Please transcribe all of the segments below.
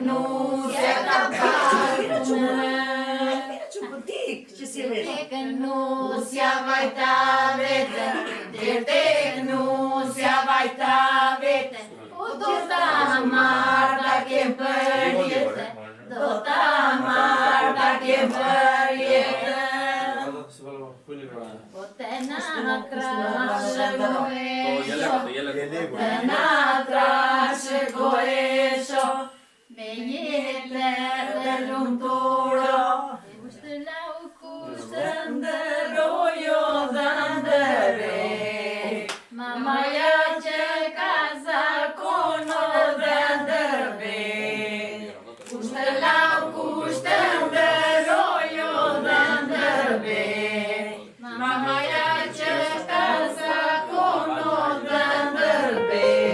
nusja ka parfumën. Tek nusja vajta vetën, tek nusja vajta vetën, do ta marr ta kem për jetën, do ta marr ta kem për jetën. Po te na trashe goesho, me jetër dhe lumturo, kushtë lau kushtë ndërojo dhe ndërej, mamaja që ka zakono dhe ndërbej, kushtë lau kushtë ndërojo dhe ndërbej, mamaja që ka zakono dhe ndërbej.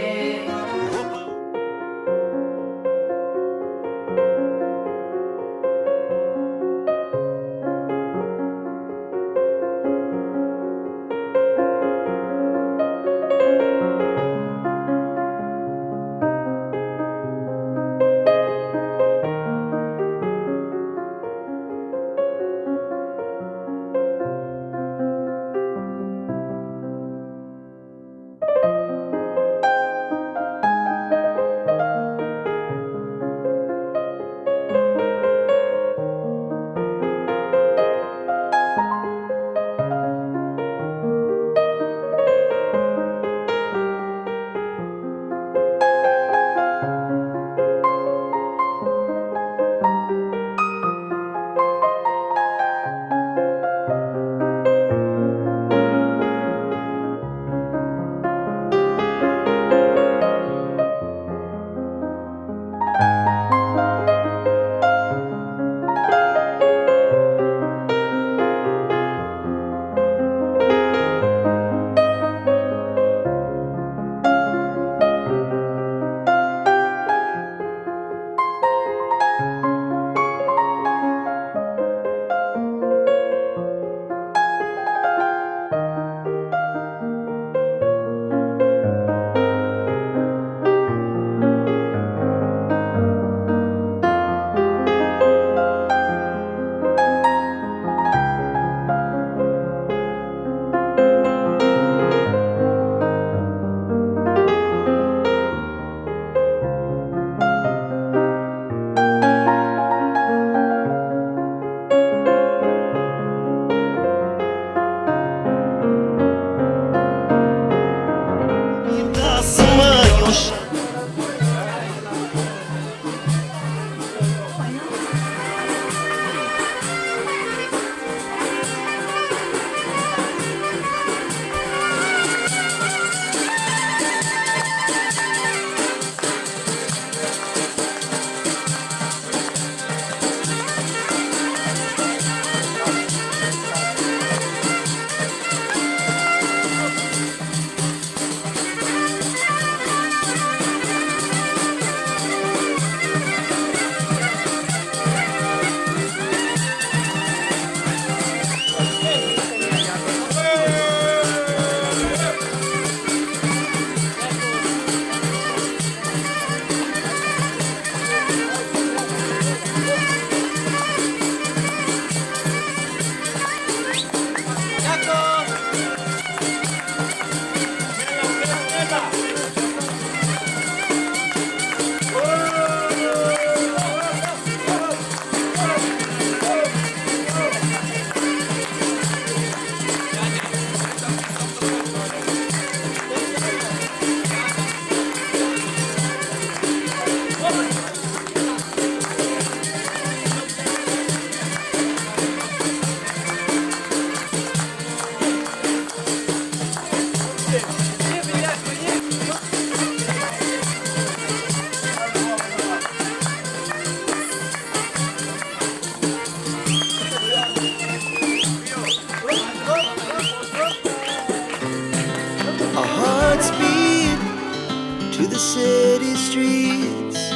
city streets,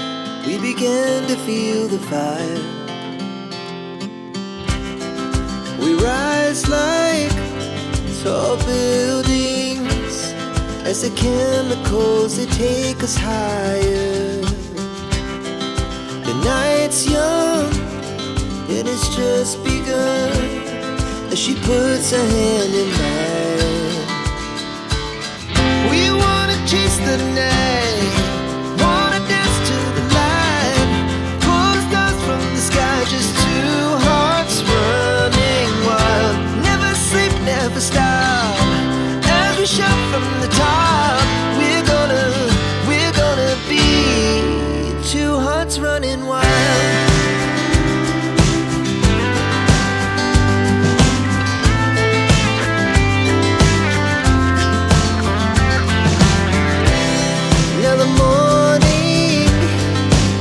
we began to feel the fire. We rise like tall buildings as the chemicals, they take us higher. The night's young and it's just begun as she puts her hand in mine. We wanna chase the night, wanna dance to the light, pull the stars from the sky, just two hearts running wild. Never sleep, never stop, as we shout from the top. We're gonna be two hearts running wild. Now the morning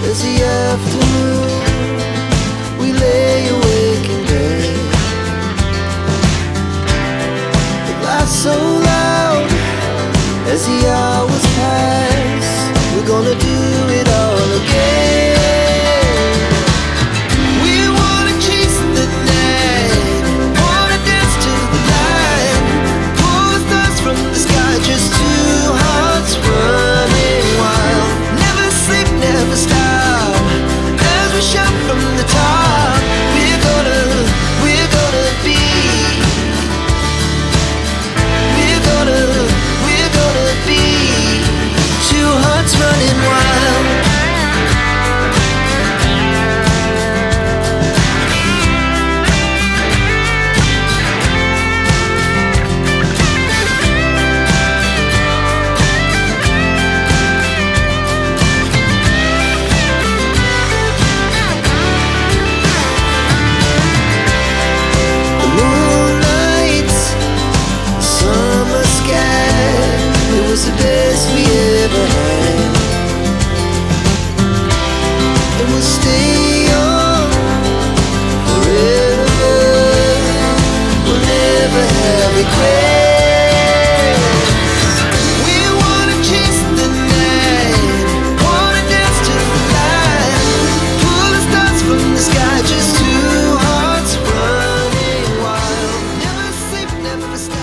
is the afternoon. We lay awake in bed. The laughs so loud as the hours pass. We're gonna do it all again. We wanna chase the night, wanna dance to the light, pull the stars from the sky, just two hearts running wild. Never sleep, never stop, as we shout from the top. We're gonna be, we're gonna be two hearts running wild. The moonlight, the summer sky, it was the best we ever had. And we'll stay on forever. We'll never have regrets. We wanna chase the night, wanna dance to the light, pull the stars from the sky, just two hearts running wild. Never sleep, never stop.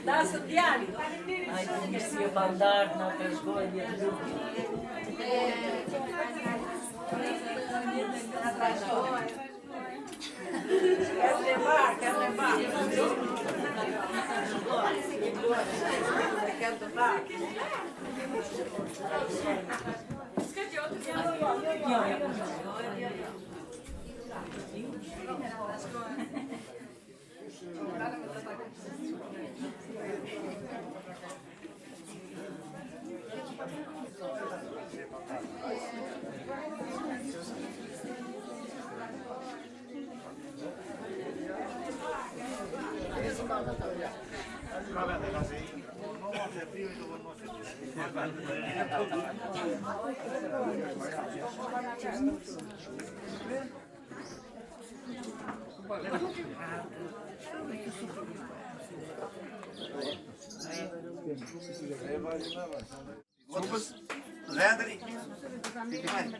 Dasë djali. Ai të mirësi e bandar, na të shgojnë një të lupi. Grupës Vendri.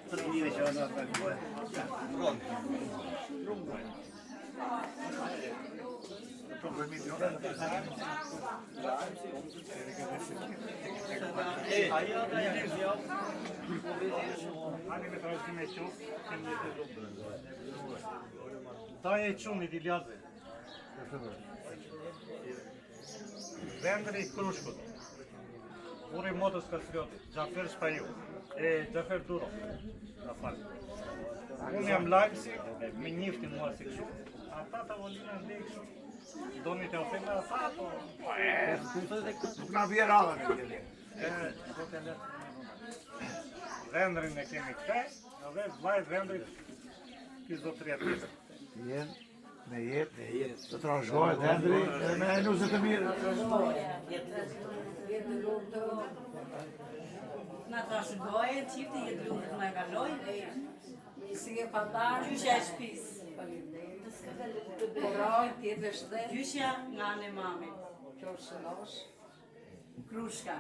Të njëve që në të bëhe. Daje i qunit i ljazve. Vendri i Krushkut. Uri Motës Kastrioti, Gjafer Shpaju, Gjafer Duro. Unë jam lagësi, me njiftin mua si këshu. Ata ta volina ndej këshu. Doni të ofema ata, po... Nuk nga vje radha në tjeli. Vendrin e kemi këte, edhe vlajt vendrit kizotria tjetër. Jenë, me jetë, të trashgojët Vendri, edhe me nusët të mirë. Na trashëgojën, qifti jetë lumë të me kalojnë. Si e pandar, gjyshja e shpis. Gjyshja nga në mami. Krushka.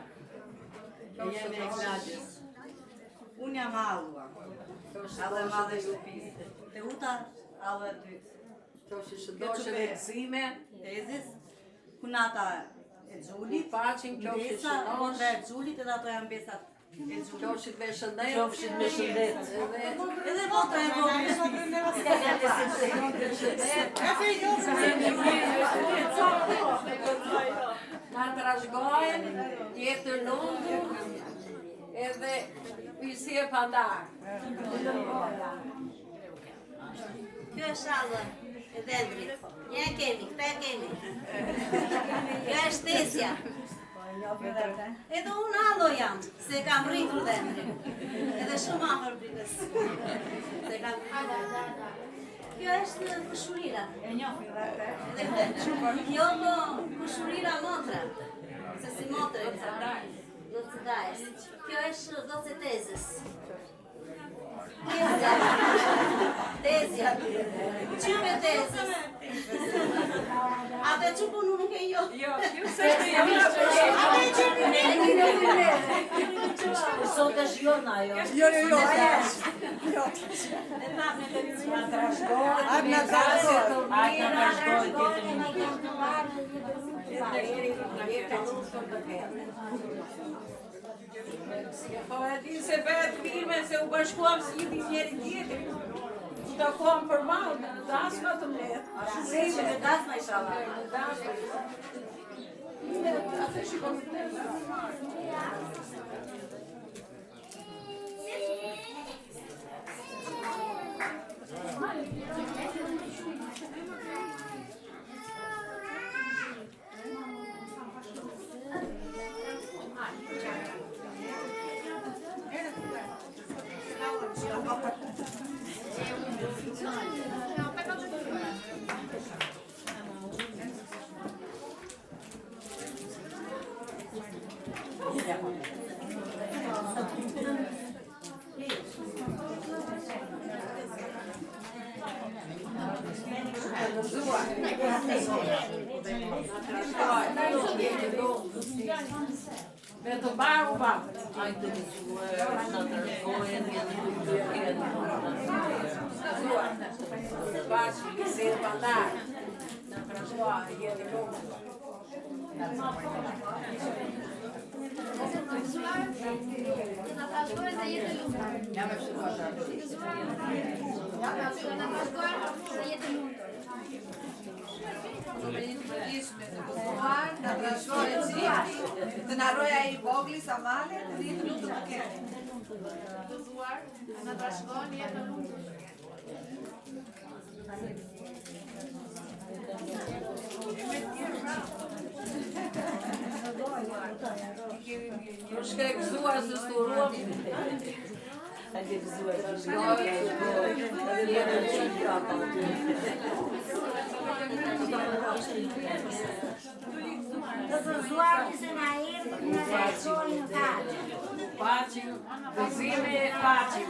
Jemi e knaqës. Unë jam halua. Halë e madhe shpis. Te uta, halë e dytë. Kjo që vekësime, tezis, kunata e Xhulit, besa, kontra e Xhulit edhe ato janë besat e Xhulit. Qofshit me shëndet. Qofshit me shëndet. Edhe votra e votrës. Na trashgojnë, jetë lundur, edhe pysi e pandar. Kjo është shallë e Vendrit. Një kemi, këta e kemi. Kjo është tesja. Edhe unë allo jam, se kam rritur Vendrit. Edhe shumë afër britës. Kjo është kushurira. E njohin dhe Kjo po kushurira motra. Se si motre e ca. Kjo është doce tezës. Tezja. Qype tezës. A te qupë nuk e jo? Jo, ju se të jo. A te qupë ne? Sot është jona, jo. Jo, aja është. E ta me të një trashgojnë. Atë në trashgojnë. Atë në Po e di se vetë firme se u bashkuam si jiti njeri tjetëri. U takuam për malë, në dasma të mletë. Se që në dasma i shala. Në dasma i shala. Atë shikon të të Me të barë u bakë. Ajtë të zuar, në të rëzojën, jetë të kërën. Zuar, bashkë, lise e bandarë. Në të rëzojën, jetë të Të na roja I vogli sa male, të jetë lumtur të kemi. Gëzuar, na trashëgon jetën lumtur. Shke gëzuar se sturuam. Hajde gëzuar. Të gëzuar se na erdhë në realizojnë në faqe. Paqim, gëzimi, paqim.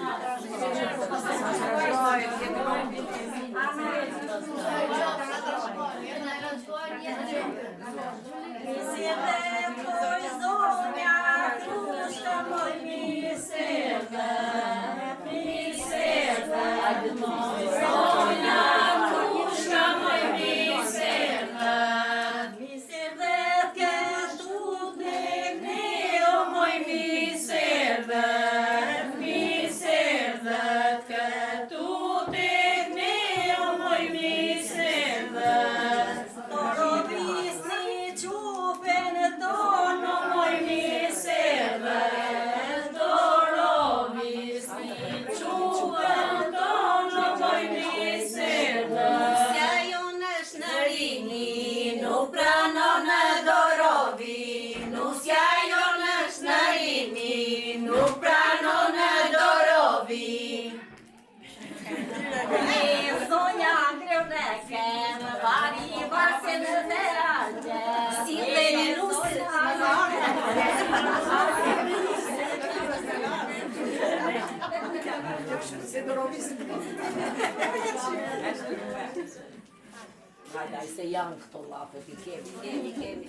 Hajde, se janë këto lafet, I kemi.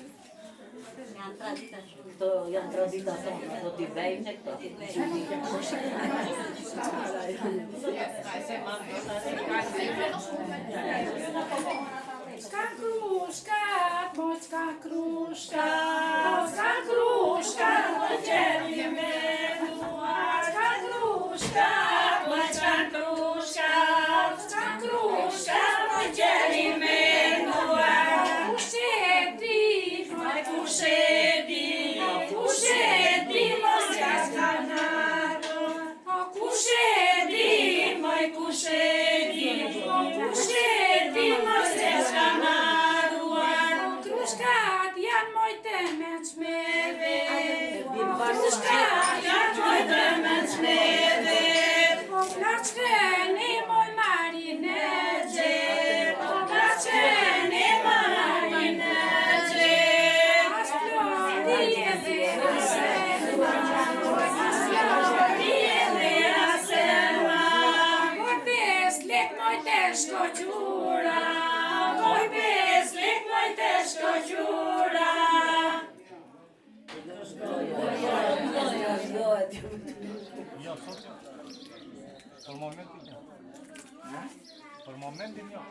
Janë tradita shumë. Këto janë tradita tonë, do t'i vejnë e këto. Ska kruška, poćka kruška, ska kruška, poćeli menua. Ska kruška, poćka kruška, ska kruška, poćeli menua. Kušedi, moj kušedi, kušedi, moj jaskanaro. Kušedi, moj kušedi, kušedi, moj jaskanaro. Kruškat janë moj temet shmeve. Kruškat janë moj temet shmeve. Plačkeni moj marineđe. Plačkeni moj marineđe. Asplodi je vera selva. Asplodi je vera selva. Moj beslik moj teško čura. Moj beslik moj teško čura. Jo, sot jo. Për momentin jo. Për momentin jo.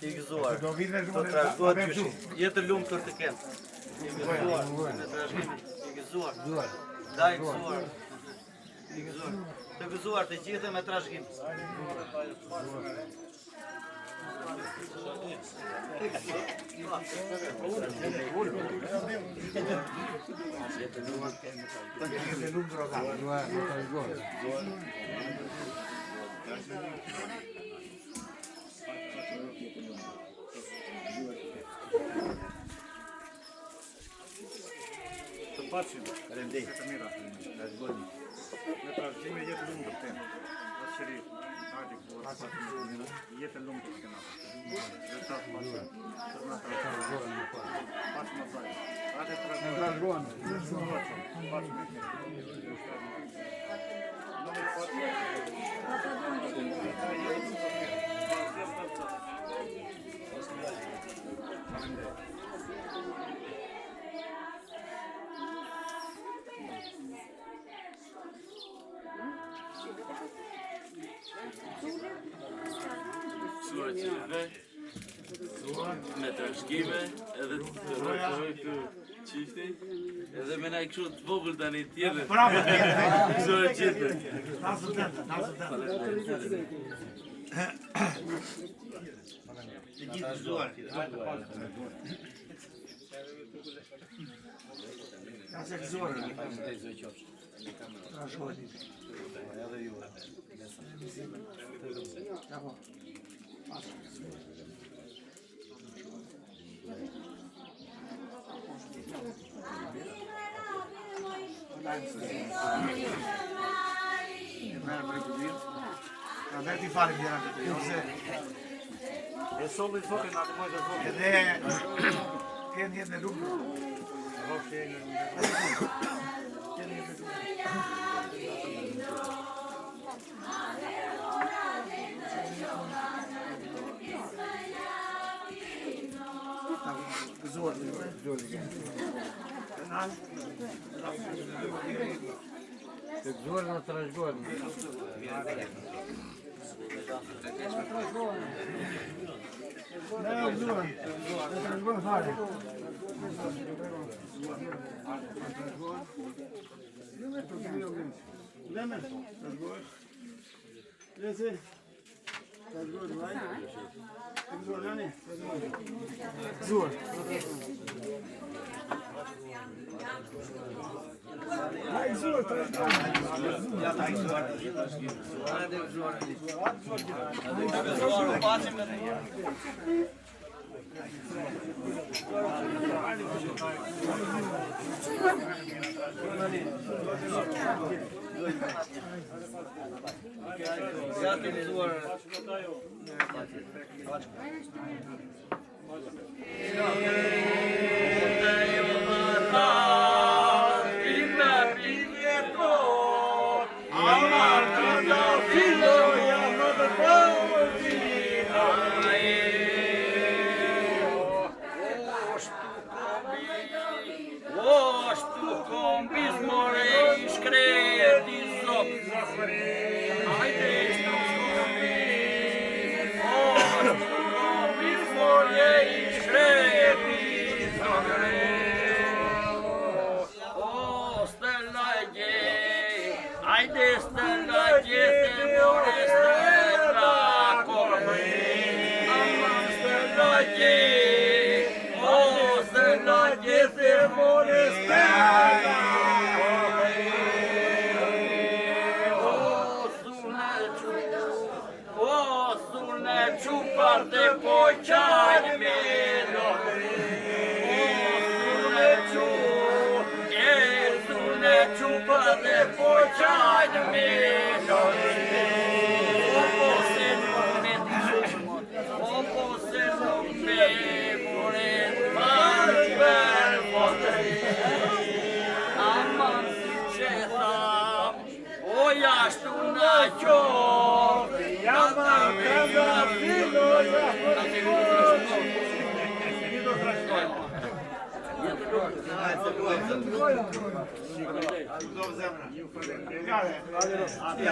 I gëzuar, të trashëgohet që jetë lumtur të kenë. I gëzuar, në trashëgimin, I gëzuar, da I gëzuar, I gëzuar, të gëzuar të gjithë me trashëgim. Të paqim, të mira, në trashëgime jetë lumtur të kenë. Shëri, hajde këpër, jetë lumtur të kenë. Dhe të paqim, të në trashëgime. Paqim më zajë. Hajde trashëgime. qyve, me trashkime, edhe të rrëkoj të qifti, edhe me na i kështu të vogël tani tjetër. Bravo, Zore qitër. Nasë të Të gjithë gëzuar. Nasë gëzuar. Trashgojnë. Edhe ti falim djera të të ose E solli zote na të mojë zote. edhe kënë jetë në rrugë. Gëzuar të Të gëzuar në trashgojnë. Ne u gëzuar. Ne trashgojnë fare.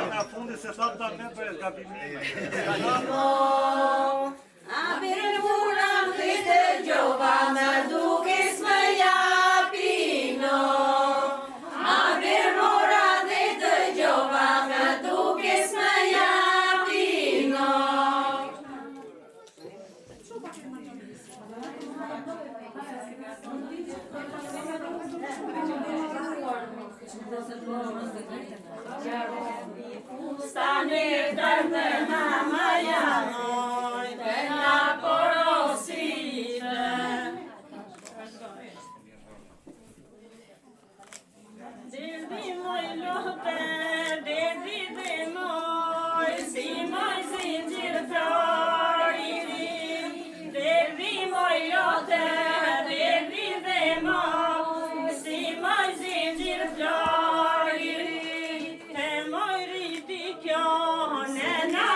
Na fundi se thot ta ne për gabimin. Nena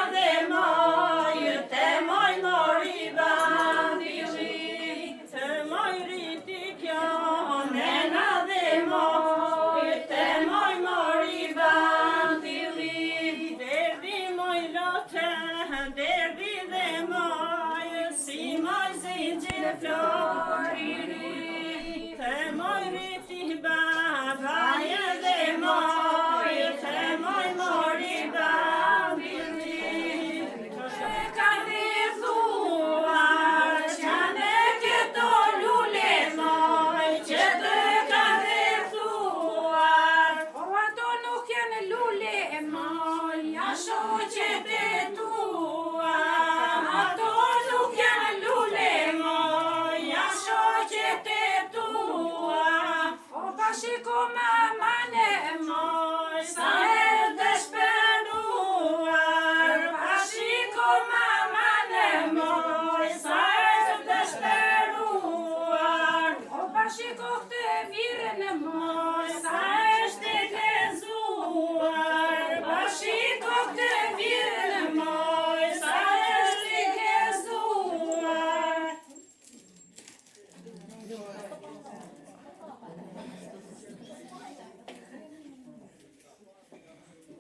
këtë virën e moj, sa është e lezuar. Bashiko këtë virën e moj, sa është e lezuar.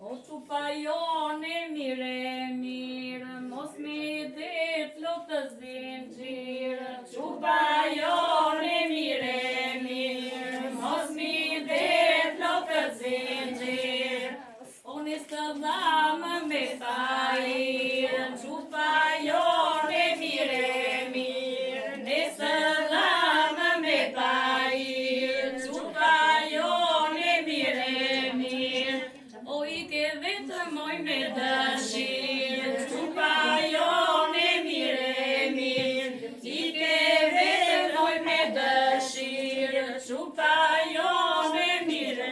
O tupa jone mire mirë, mos mi det lotë zinxhirë. Tupa jone mire mirë, mos mi det lotë zinxhirë. Unë së dhamë me tajirë, tupa jone mire mirë, nësë dhamë me tajirë, tupa jone mire mirë. O I ke vetëm moj me dëshirë, tupa jone mire mirë. I ke vetëm moj me dëshirë, tupa jone mire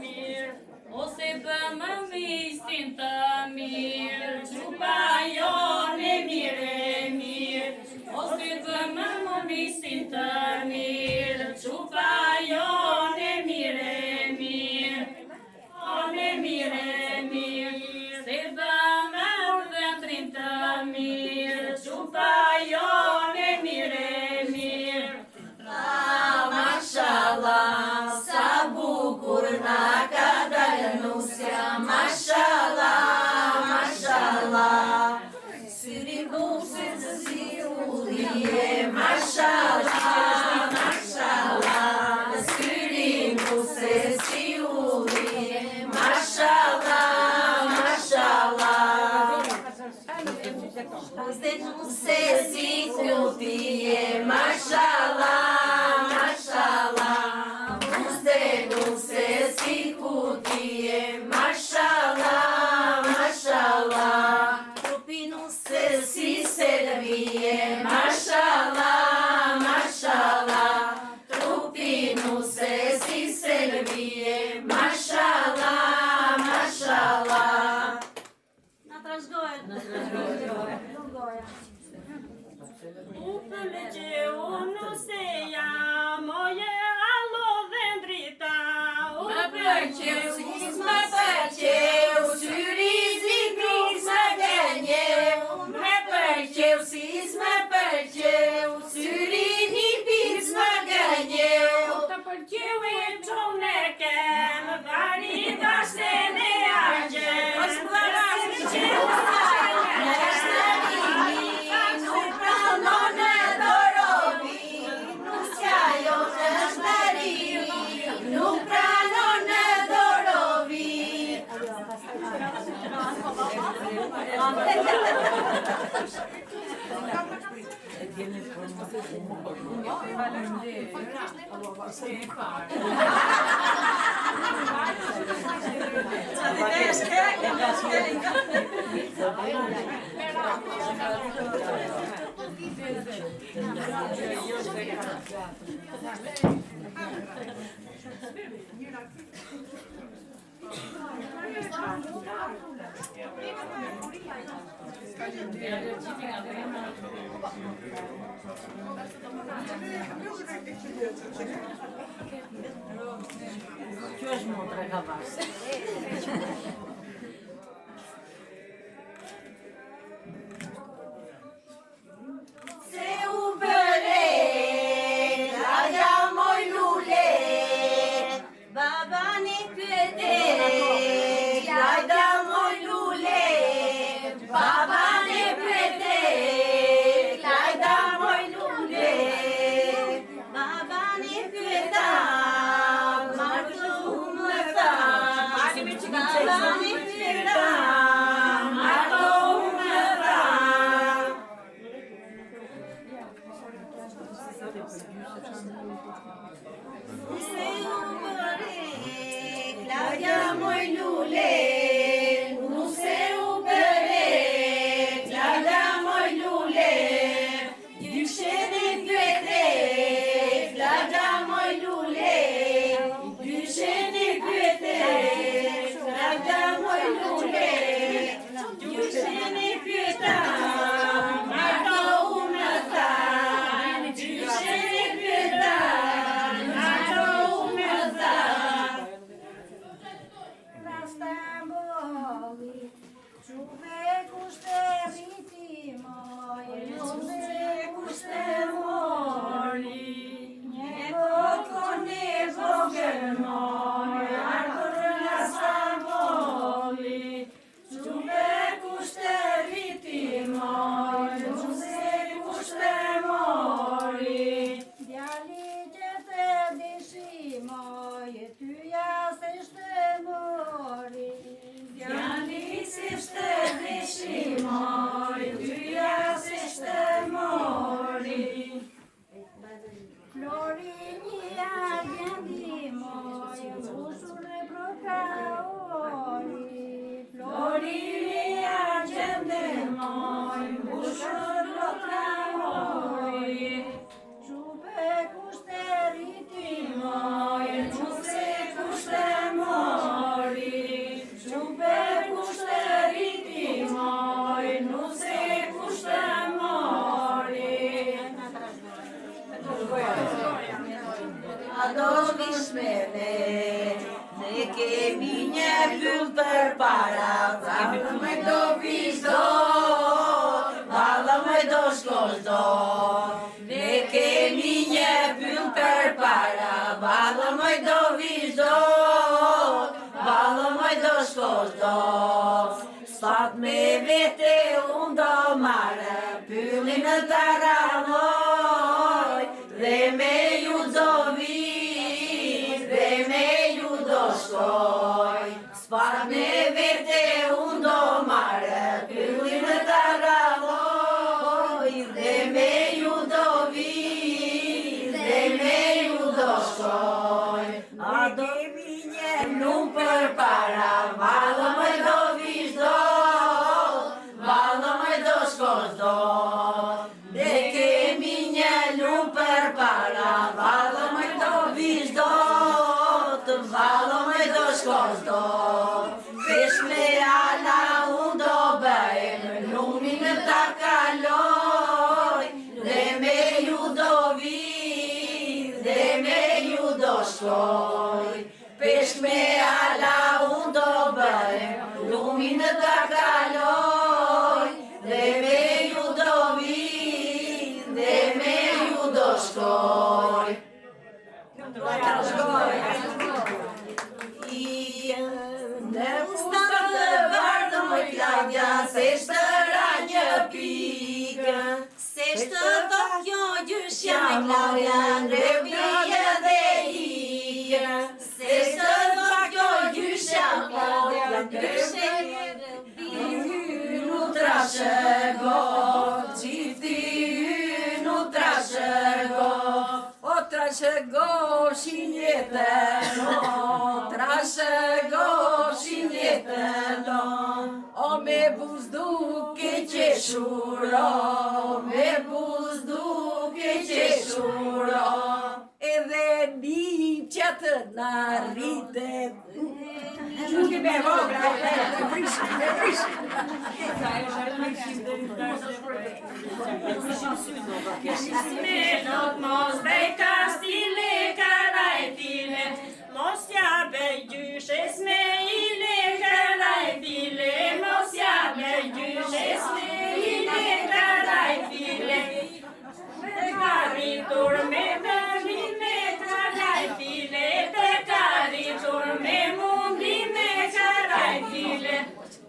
mirë. Ose për më mistin të mirë, tupa jone mire mirë. Ose për më mistin të mirë, tupa jone mire mirë. One mire mirë, se bëmë vëndrin të mirë, qupa jone mire mirë. Mashallah, sa bukur na ka dalë nusja, mashallah, mashallah. Syri bukse të si ullije, mashallah, mashallah. Syri bukse si ullije, mashallah, mashallah. Você não se escutie, mashallah, mashallah. Você não se escutie, mashallah, mashallah. Trupi não se servie, mashallah, mashallah. Trupi não se servie, mashallah, mashallah. Na trashgohet. U pëlqe unë se jam, moje allo dhe ndrita. U pëlqe s'më pëlqeu, syri zikrik s'më gënjeu. Me pëlqeu si s'më pëlqeu, syri një pit s'më gënjeu. Të pëlqeu e qonë e kem, vari dashte në argjen. Është pëlqeu nuk pranon e dorovi, nusja jote është dërimi, nuk pranon e dorovi. Kjo është motra ka varse. Se u bëre, raja moj lule, baba një pyete, raja moj lule, baba një pyete, raja moj lule, baba një pyeta, martu më tha, baba vish me ne, ne kemi një pyll për para, valë me do vish do, valë me do shkosh do. Ne kemi një pyll për para, valë me do vish do, valë me do shkosh do. Sfat me vete unë do marë, pyllin në të ramoj, dhe me ju do vish, dhe me ju do shkoj. Sfat me vete unë do marë, pyllin në të ramoj, dhe me ju do vish, dhe me ju do shkoj. A do mi një nuk për para, valë me do vish do, valë me do shkosh do. Ne kemi një lumë për para, valë me do vish do, të valë me do shkosh do. Pesh me ala unë do bëjmë, lumin në ta kaloj, dhe me ju do vish, dhe me ju do shkoj. Pesh me ala unë do bëjmë, lumin në ta kaloj, dhe me ju do vish, dhe me ju do shkoj. Në fustat të bardhë më pladja, se shtëra një pikë, se shtë kjo gjyshja me Klaudja, ndrebije dhe ikë. Se shtë kjo gjyshja me Klaudja, ndrebije dhe hynu trashëgo, qifti hynu trashëgo. O trashëgo shinjetën, o trashëgo shinjetën, o me buzduke qeshuro, me buzduke qeshuro. Edhe lipqat në rritet, Gjuki me vogra, me frish. Smelot mos bej kastile, karaj file, mos ja bej gjyshes me ile, karaj file, mos ja bej gjyshes me ile, karaj file. Me karitur me vërin me karaj file, te karitur me mundi me karaj file.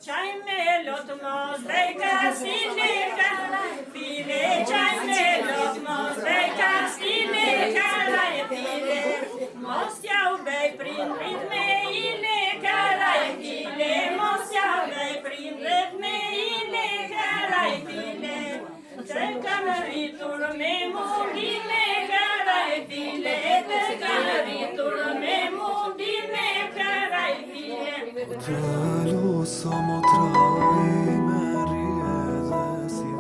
Qaj me lot mos bej kastile, karaj file, qaj me lot mos bej kastile, karaj file. Mos ja u bej prindrit me ile, karaj file, mos ja u bej prindrit me ile, karaj file. Te kam rritur me mundi me karaj file, te kam rritur me mundi me karaj file. Tralo samo trajme rjeze si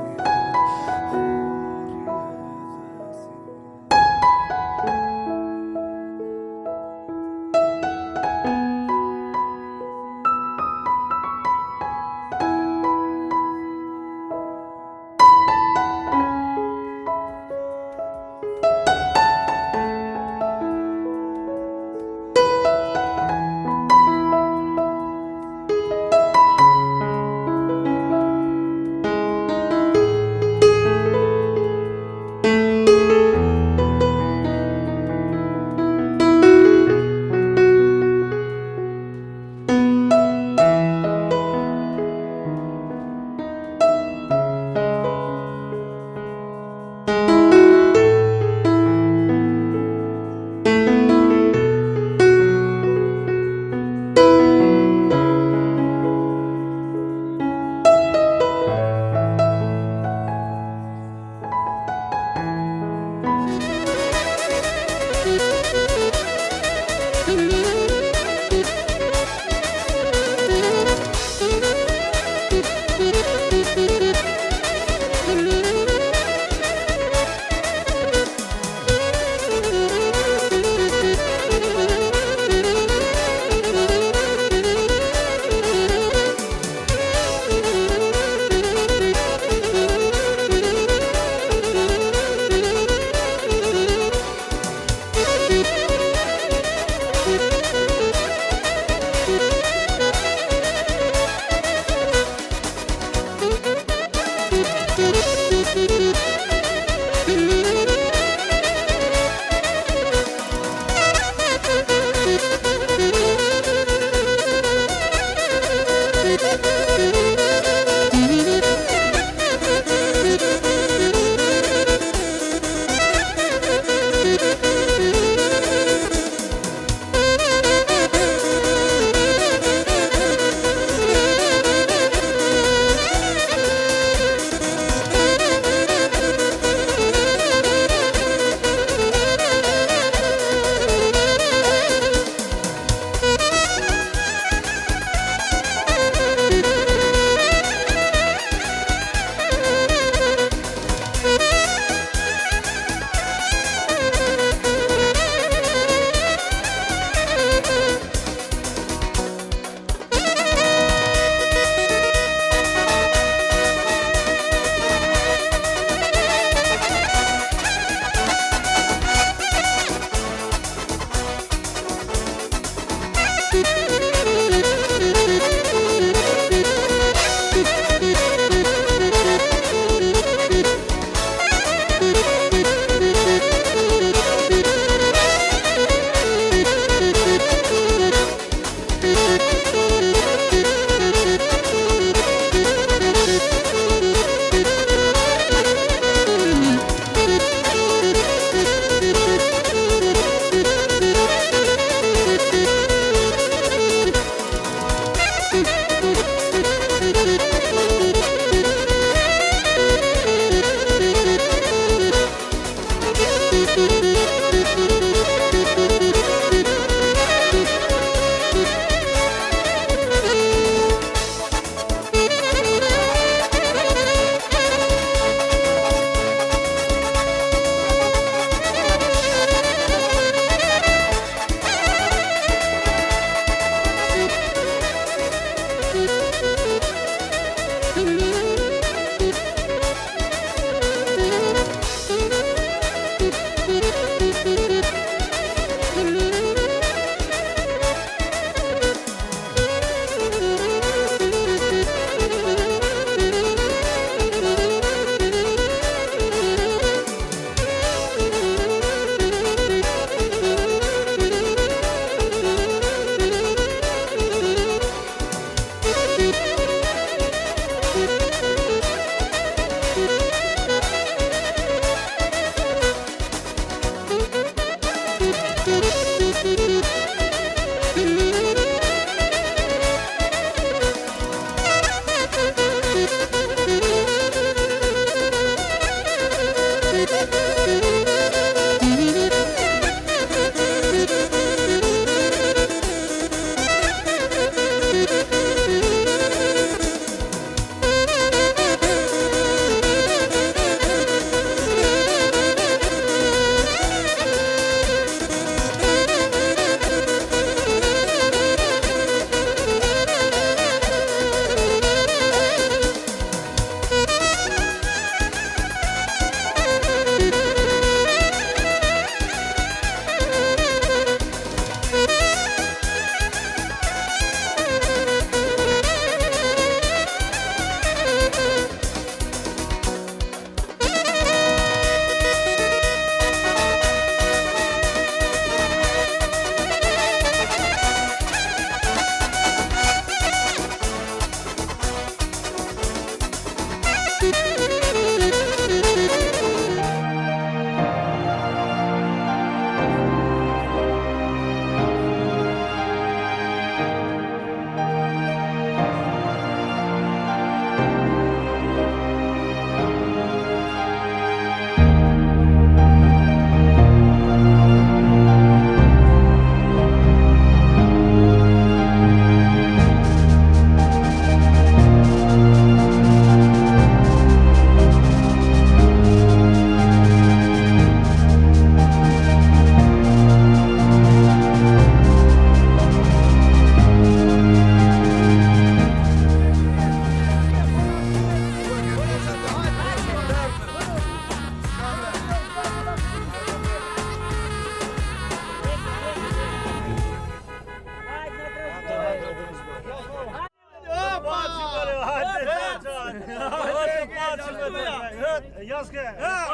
Gjaske.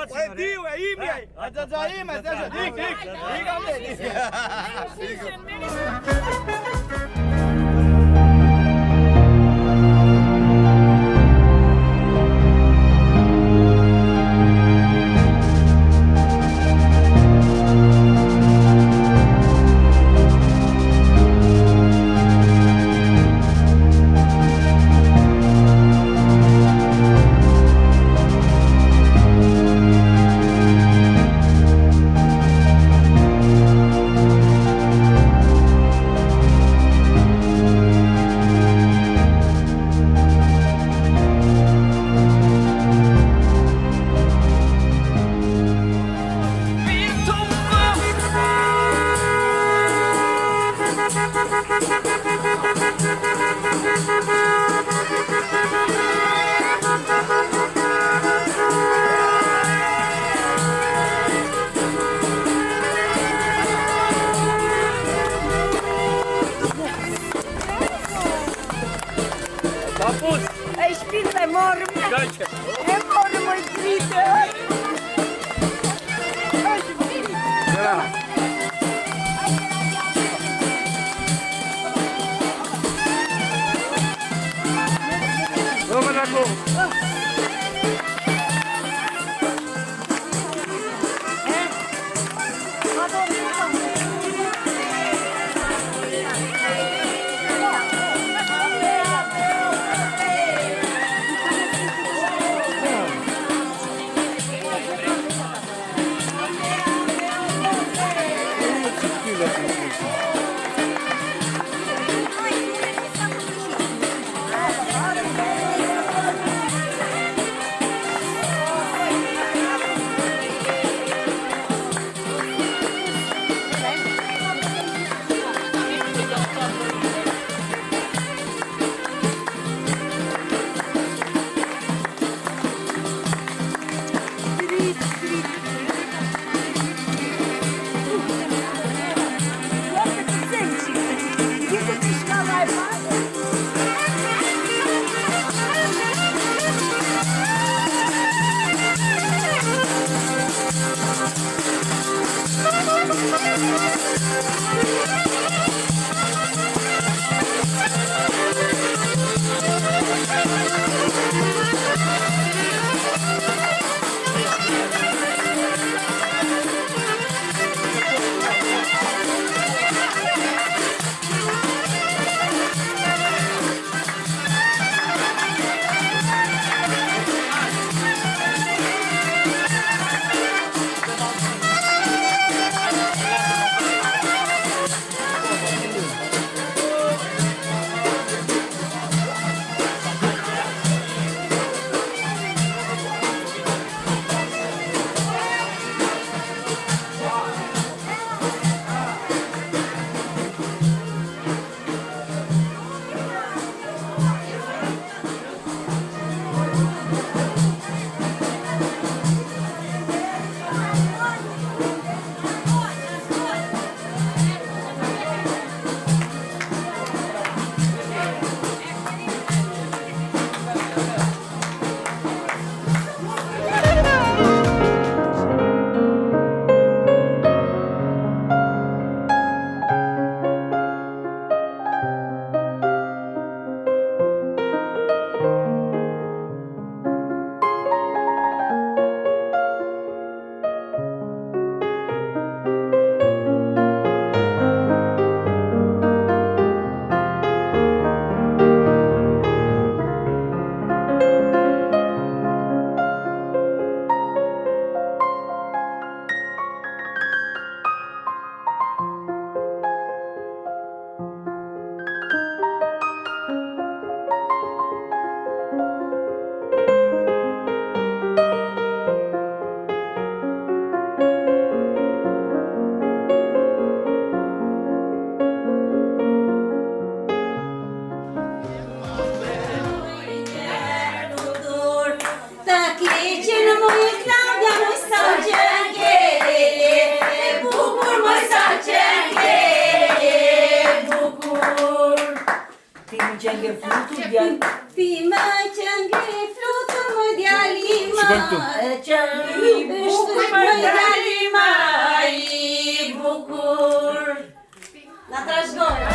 Po e diu, e imja. A xhaxha ime, s'e dik. E shpinë e morëm. E morëm o i dritë. Vamos na cor. Ti më qëngë flutur, më djalima, që i bukur më djalima, i bukur. Na trashgoj.